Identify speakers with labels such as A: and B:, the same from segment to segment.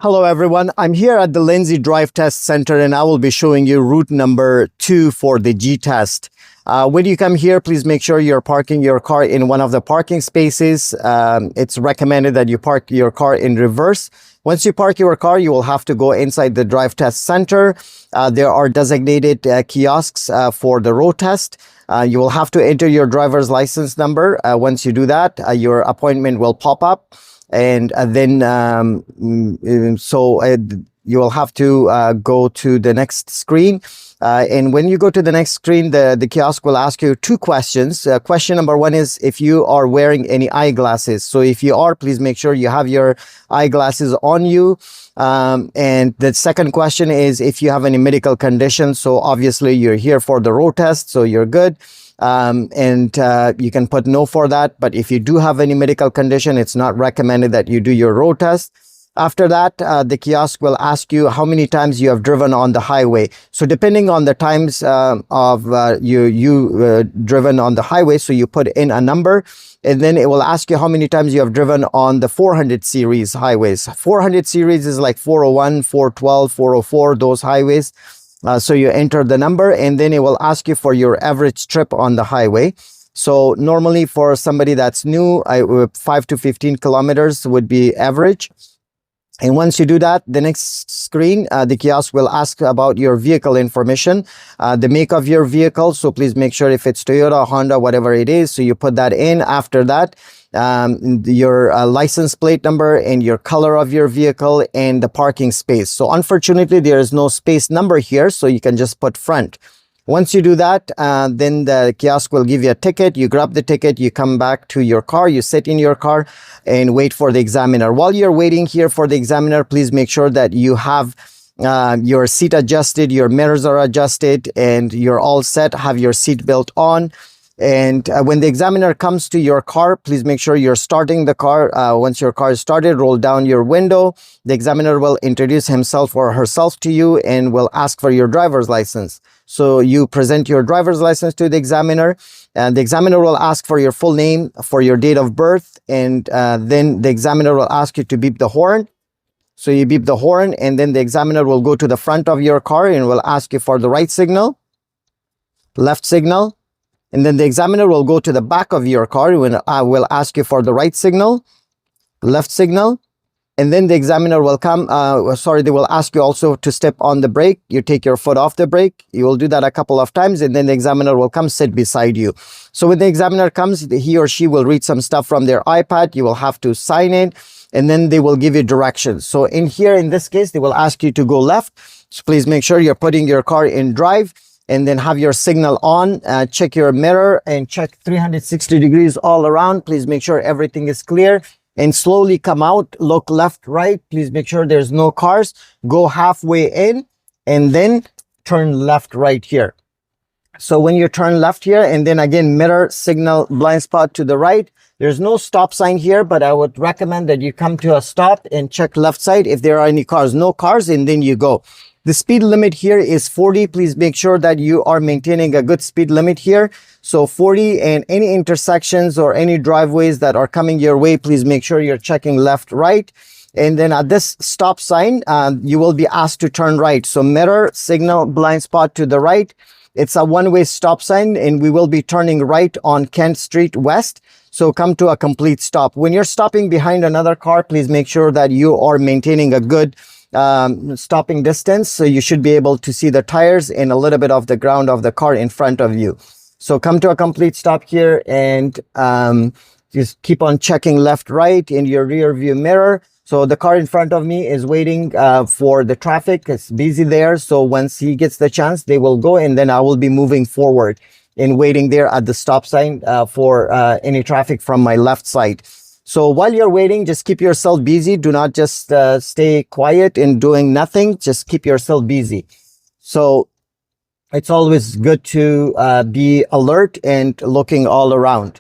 A: Hello everyone, I'm here at the Lindsay Drive Test Center and I will be showing you route number 2 for the G test. When you come here, please make sure you're parking your car in one of the parking spaces. It's recommended that you park your car in reverse. Once you park your car, you will have to go inside the Drive Test Center. There are designated kiosks for the road test. You will have to enter your driver's license number. Once you do that, your appointment will pop up. And then you will have to go to the next screen. And when you go to the next screen, the kiosk will ask you two questions. Question number one is if you are wearing any eyeglasses. So if you are, please make sure you have your eyeglasses on you. And the second question is if you have any medical conditions. So obviously you're here for the road test, so you're good. You can put no for that. But if you do have any medical condition, it's not recommended that you do your road test. After that, the kiosk will ask you how many times you have driven on the highway. So depending on the times driven on the highway, so you put in a number, and then it will ask you how many times you have driven on the 400 series highways. 400 series is like 401, 412, 404, those highways. So you enter the number and then it will ask you for your average trip on the highway. So normally for somebody that's new, 5 to 15 kilometers would be average. And once you do that, the next screen, the kiosk will ask about your vehicle information, the make of your vehicle. So please make sure if it's Toyota, Honda, whatever it is. So you put that in. After that, your license plate number and your color of your vehicle and the parking space. So unfortunately, there is no space number here, so you can just put front. Once you do that, then the kiosk will give you a ticket. You grab the ticket, you come back to your car, you sit in your car and wait for the examiner. While you're waiting here for the examiner, please make sure that you have your seat adjusted, your mirrors are adjusted, and you're all set. Have your seat belt on. And when the examiner comes to your car, please make sure you're starting the car. Once your car is started, roll down your window. The examiner will introduce himself or herself to you and will ask for your driver's license. So you present your driver's license to the examiner, and the examiner will ask for your full name, for your date of birth, and then the examiner will ask you to beep the horn. So you beep the horn, and then the examiner will go to the front of your car and will ask you for the right signal, left signal. And then the examiner will go to the back of your car and will ask you for the right signal, left signal. And then the examiner will come, they will ask you also to step on the brake. You take your foot off the brake. You will do that a couple of times, and then the examiner will come sit beside you. So when the examiner comes, he or she will read some stuff from their iPad. You will have to sign it, and then they will give you directions. So in here, in this case, they will ask you to go left. So please make sure you're putting your car in drive, and then have your signal on. Check your mirror and check 360 degrees all around. Please make sure everything is clear. And slowly come out, look left, right. Please make sure there's no cars. Go halfway in and then turn left right here. So when you turn left here and then again mirror, signal, blind spot to the right. There's no stop sign here, but I would recommend that you come to a stop and check left side if there are any cars. No cars, and then you go. The speed limit here is 40. Please make sure that you are maintaining a good speed limit here. So 40, and any intersections or any driveways that are coming your way, please make sure you're checking left, right. And then at this stop sign, you will be asked to turn right. So mirror, signal, blind spot to the right. It's a one-way stop sign, and we will be turning right on Kent Street West. So come to a complete stop. When you're stopping behind another car, please make sure that you are maintaining a good stopping distance, so you should be able to see the tires and a little bit of the ground of the car in front of you. So come to a complete stop here, and just keep on checking left, right in your rear view mirror. So the car in front of me is waiting for the traffic. It's busy there. So once he gets the chance, they will go, and then I will be moving forward and waiting there at the stop sign for any traffic from my left side. So while you're waiting, just keep yourself busy. Do not just stay quiet and doing nothing. Just keep yourself busy. So it's always good to be alert and looking all around.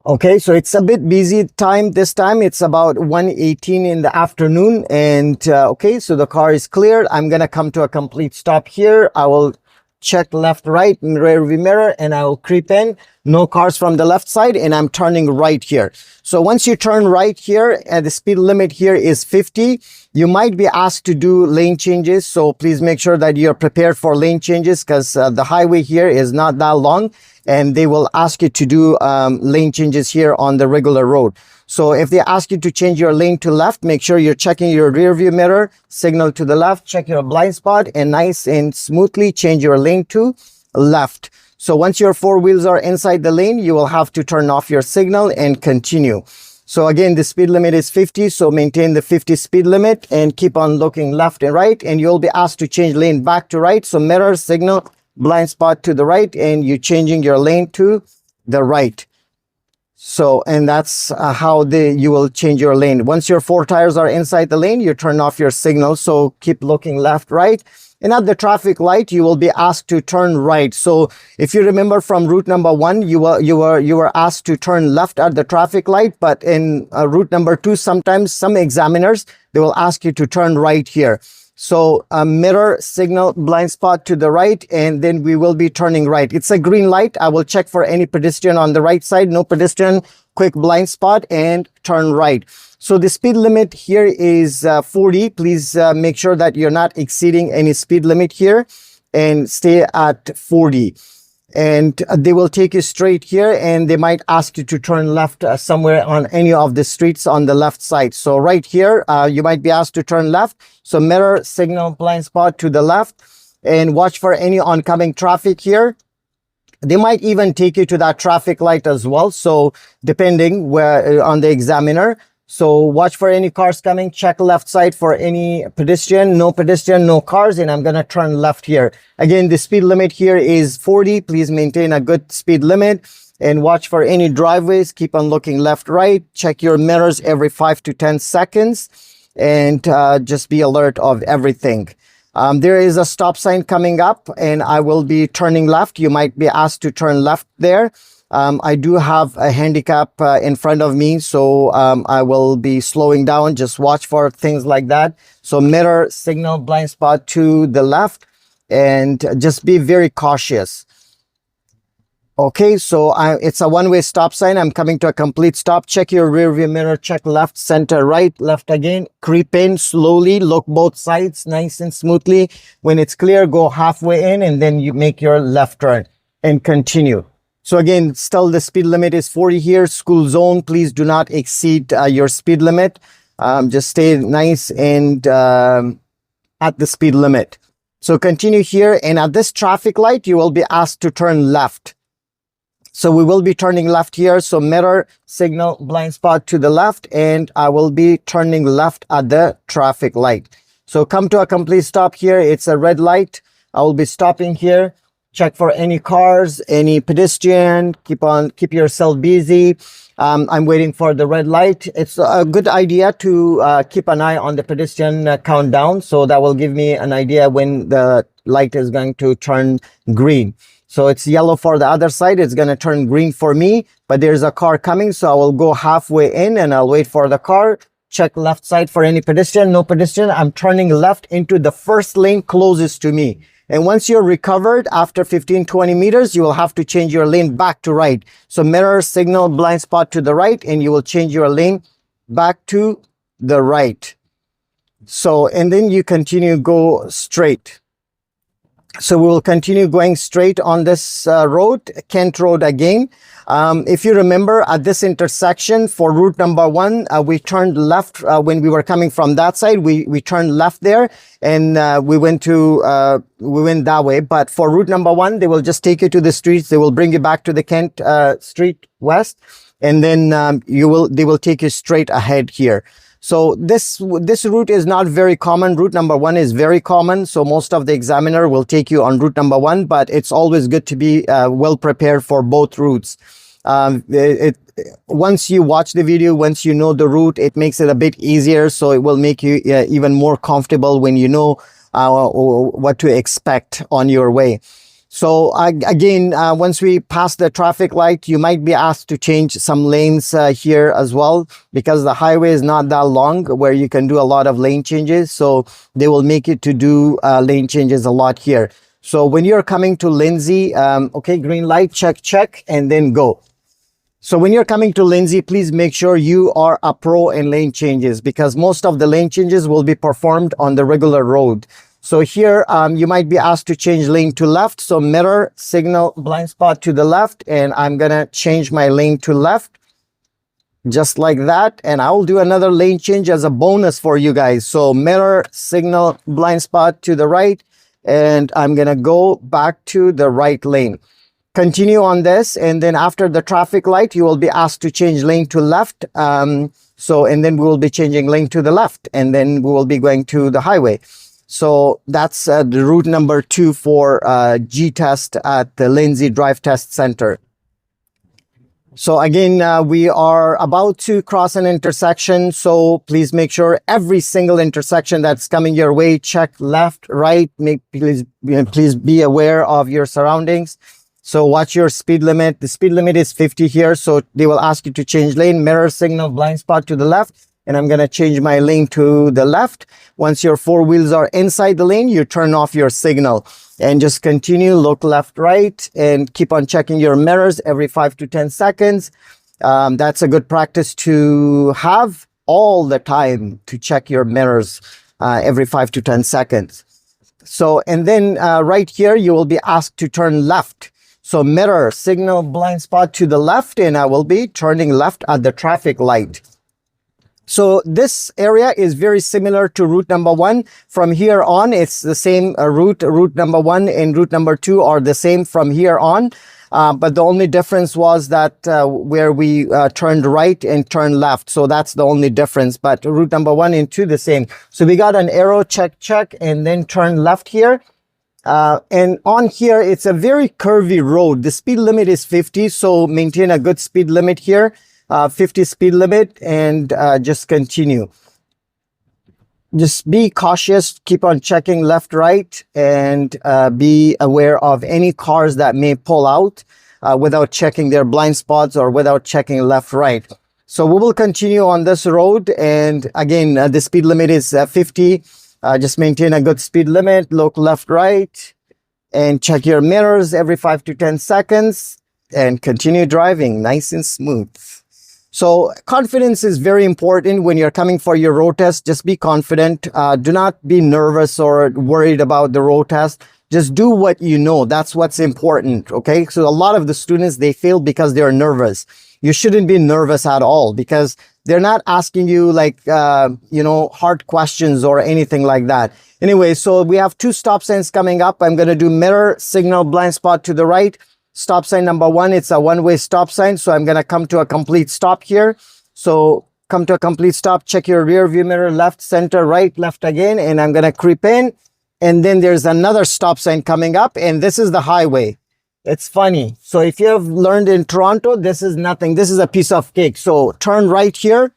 A: Okay, so it's a bit busy time this time. It's about 1:18 in the afternoon. And okay, so the car is cleared. I'm going to come to a complete stop here. I will check left, right, rear view mirror, and I will creep in. No cars from the left side, and I'm turning right here. So once you turn right here, the speed limit here is 50. You might be asked to do lane changes, so please make sure that you're prepared for lane changes, because the highway here is not that long, and they will ask you to do lane changes here on the regular road. So if they ask you to change your lane to left, make sure you're checking your rear view mirror, signal to the left, check your blind spot, and nice and smoothly change your lane to left. So once your four wheels are inside the lane, you will have to turn off your signal and continue. So again, the speed limit is 50, so maintain the 50 speed limit and keep on looking left and right, and you'll be asked to change lane back to right. So mirror, signal, blind spot to the right, and you're changing your lane to the right. So, and that's how you will change your lane. Once your four tires are inside the lane, you turn off your signal. So keep looking left, right. And at the traffic light, you will be asked to turn right. So if you remember from route number 1, you were asked to turn left at the traffic light. But in route number 2, sometimes some examiners, they will ask you to turn right here. So mirror, signal, blind spot to the right, and then we will be turning right. It's a green light. I will check for any pedestrian on the right side. No pedestrian, quick blind spot and turn right. So the speed limit here is 40. Please make sure that you're not exceeding any speed limit here, and stay at 40. And they will take you straight here, and they might ask you to turn left somewhere on any of the streets on the left side. So right here, you might be asked to turn left. So mirror, signal, blind spot to the left, and watch for any oncoming traffic here. They might even take you to that traffic light as well. So depending where on the examiner. So watch for any cars coming, check left side for any pedestrian, no cars, and I'm going to turn left here. Again, the speed limit here is 40. Please maintain a good speed limit and watch for any driveways. Keep on looking left, right. Check your mirrors every 5 to 10 seconds and just be alert of everything. There is a stop sign coming up and I will be turning left. You might be asked to turn left there. I do have a handicap in front of me, so I will be slowing down. Just watch for things like that. So mirror, signal, blind spot to the left, and just be very cautious. Okay, so it's a one-way stop sign. I'm coming to a complete stop. Check your rear view mirror, check left, center, right, left again. Creep in slowly, look both sides nice and smoothly. When it's clear, go halfway in, and then you make your left turn and continue. So again, still the speed limit is 40 here, school zone. Please do not exceed your speed limit. Just stay nice and at the speed limit. So continue here, and at this traffic light, you will be asked to turn left. So we will be turning left here. So mirror, signal, blind spot to the left, and I will be turning left at the traffic light. So come to a complete stop here. It's a red light. I will be stopping here. Check for any cars, any pedestrian. Keep yourself busy. I'm waiting for the red light. It's a good idea to keep an eye on the pedestrian countdown. So that will give me an idea when the light is going to turn green. So it's yellow for the other side. It's going to turn green for me, but there's a car coming. So I will go halfway in and I'll wait for the car. Check left side for any pedestrian, no pedestrian. I'm turning left into the first lane closest to me. And once you're recovered, after 15-20 meters, you will have to change your lane back to right. So mirror, signal, blind spot to the right, and you will change your lane back to the right. So, and then you continue, go straight. So we will continue going straight on this road, Kent Road again. If you remember at this intersection for route number 1, we turned left when we were coming from that side. We turned left there and we went that way. But for route number 1, they will just take you to the streets. They will bring you back to the Kent Street West, and then they will take you straight ahead here. So this route is not very common. Route number 1 is very common. So most of the examiner will take you on route number 1, but it's always good to be well prepared for both routes. Once you watch the video, once you know the route, it makes it a bit easier. So it will make you even more comfortable when you know what to expect on your way. So again, once we pass the traffic light, you might be asked to change some lanes here as well, because the highway is not that long where you can do a lot of lane changes. So they will make you to do lane changes a lot here. So when you're coming to Lindsay, okay, green light, check, check, and then go. So when you're coming to Lindsay, please make sure you are a pro in lane changes, because most of the lane changes will be performed on the regular road. So here, you might be asked to change lane to left. So mirror, signal, blind spot to the left, and I'm gonna change my lane to left, just like that. And I'll do another lane change as a bonus for you guys. So mirror, signal, blind spot to the right, and I'm gonna go back to the right lane. Continue on this, and then after the traffic light, you will be asked to change lane to left. And then we will be changing lane to the left, and then we will be going to the highway. So that's the route number 2 for G test at the Lindsay Drive Test Center. So again, we are about to cross an intersection. So please make sure every single intersection that's coming your way, check left, right. Please be aware of your surroundings. So watch your speed limit. The speed limit is 50 here. So they will ask you to change lane, mirror, signal, blind spot to the left. And I'm going to change my lane to the left. Once your 4 wheels are inside the lane, you turn off your signal and just continue, look left, right, and keep on checking your mirrors every 5 to 10 seconds. That's a good practice to have all the time, to check your mirrors every 5 to 10 seconds. So, and then right here, you will be asked to turn left. So mirror, signal, blind spot to the left, and I will be turning left at the traffic light. So this area is very similar to route number 1. From here on, it's the same route. Route number 1 and route number 2 are the same from here on. But the only difference was that where we turned right and turned left. So that's the only difference. But route number 1 and 2 the same. So we got an arrow, check, check, and then turn left here. And on here, it's a very curvy road. The speed limit is 50. So maintain a good speed limit here. 50 speed limit, and just continue. Just be cautious, keep on checking left, right, and be aware of any cars that may pull out without checking their blind spots or without checking left, right. So we will continue on this road, and again, the speed limit is 50. Just maintain a good speed limit, look left, right, and check your mirrors every 5 to 10 seconds, and continue driving nice and smooth. So confidence is very important when you're coming for your road test. Just be confident. Do not be nervous or worried about the road test. Just do what you know. That's what's important. Okay. So a lot of the students, they fail because they're nervous. You shouldn't be nervous at all, because they're not asking you like, hard questions or anything like that. Anyway, so we have 2 stop signs coming up. I'm going to do mirror, signal, blind spot to the right. Stop sign number 1, it's a one-way stop sign. So I'm going to come to a complete stop here. So come to a complete stop, check your rear view mirror, left, center, right, left again. And I'm going to creep in. And then there's another stop sign coming up. And this is the highway. It's funny. So if you have learned in Toronto, this is nothing. This is a piece of cake. So turn right here.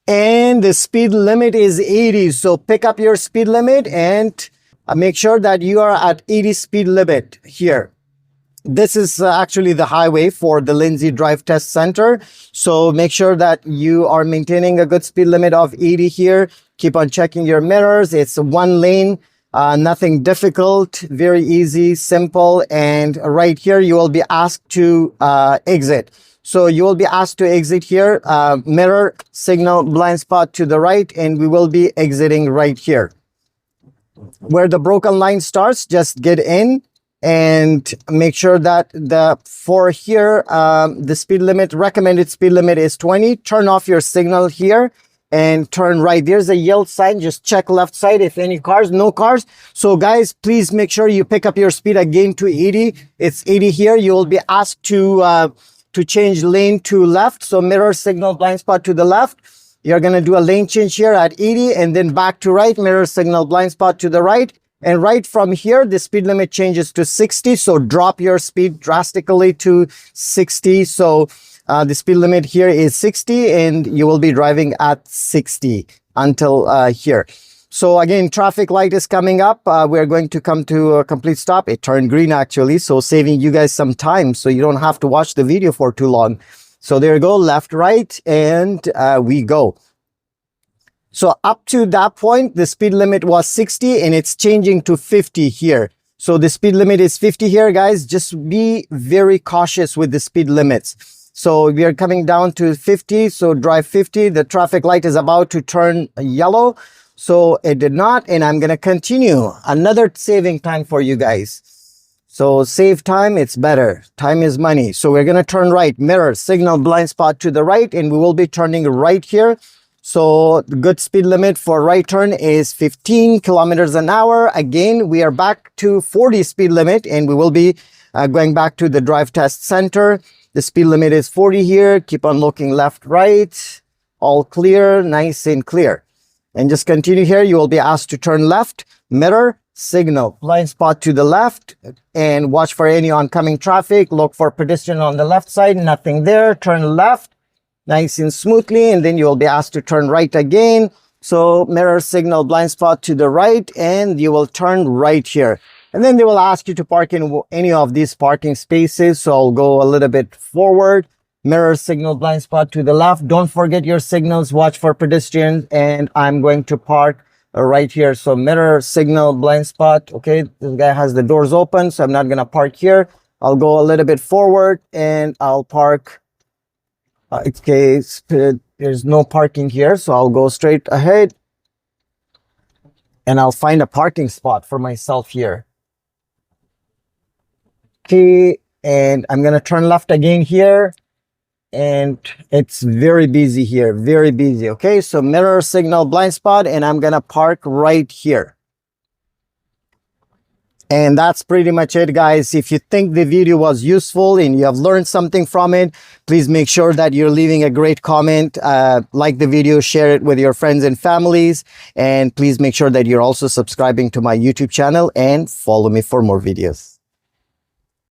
A: And the speed limit is 80. So pick up your speed limit and make sure that you are at 80 speed limit here. This is actually the highway for the Lindsay Drive Test Center. So make sure that you are maintaining a good speed limit of 80 here. Keep on checking your mirrors. It's 1 lane, nothing difficult, very easy, simple. And right here, you will be asked to exit. So you will be asked to exit here, mirror, signal, blind spot to the right, and we will be exiting right here. Where the broken line starts, just get in. And make sure that the speed limit, recommended speed limit is 20. Turn off your signal here and turn right. There's a yield sign. Just check left side if any cars, no cars. So guys, please make sure you pick up your speed again to 80. It's 80 here. You will be asked to change lane to left. So mirror, signal, blind spot to the left. You're going to do a lane change here at 80 and then back to right, mirror, signal, blind spot to the right. And right from here, the speed limit changes to 60. So drop your speed drastically to 60. So the speed limit here is 60 and you will be driving at 60 until here. So again, traffic light is coming up. We're going to come to a complete stop. It turned green actually. So saving you guys some time so you don't have to watch the video for too long. So there you go, left, right, and we go. So up to that point, the speed limit was 60 and it's changing to 50 here. So the speed limit is 50 here, guys. Just be very cautious with the speed limits. So we are coming down to 50. So drive 50. The traffic light is about to turn yellow. So it did not. And I'm going to continue. Another saving time for you guys. So save time. It's better. Time is money. So we're going to turn right. Mirror, signal, blind spot to the right. And we will be turning right here. So the good speed limit for right turn is 15 kilometers an hour. Again, we are back to 40 speed limit, and we will be going back to the drive test center. The speed limit is 40 here. Keep on looking left, right. All clear, nice and clear. And just continue here. You will be asked to turn left, mirror, signal, blind spot to the left, and watch for any oncoming traffic. Look for pedestrian on the left side, nothing there. Turn left. Nice and smoothly, and then you will be asked to turn right again. So mirror, signal, blind spot to the right, and you will turn right here. And then they will ask you to park in any of these parking spaces. So I'll go a little bit forward. Mirror, signal, blind spot to the left. Don't forget your signals. Watch for pedestrians, and I'm going to park right here. So mirror, signal, blind spot. Okay, this guy has the doors open, so I'm not going to park here. I'll go a little bit forward, and I'll park. Okay, there's no parking here, so I'll go straight ahead and I'll find a parking spot for myself here. Okay, and I'm gonna turn left again here, and it's very busy here, very busy. Okay, so mirror, signal, blind spot, and I'm gonna park right here. And that's pretty much it, guys. If you think the video was useful and you have learned something from it, please make sure that you're leaving a great comment, like the video, share it with your friends and families, and please make sure that you're also subscribing to my YouTube channel and follow me for more videos.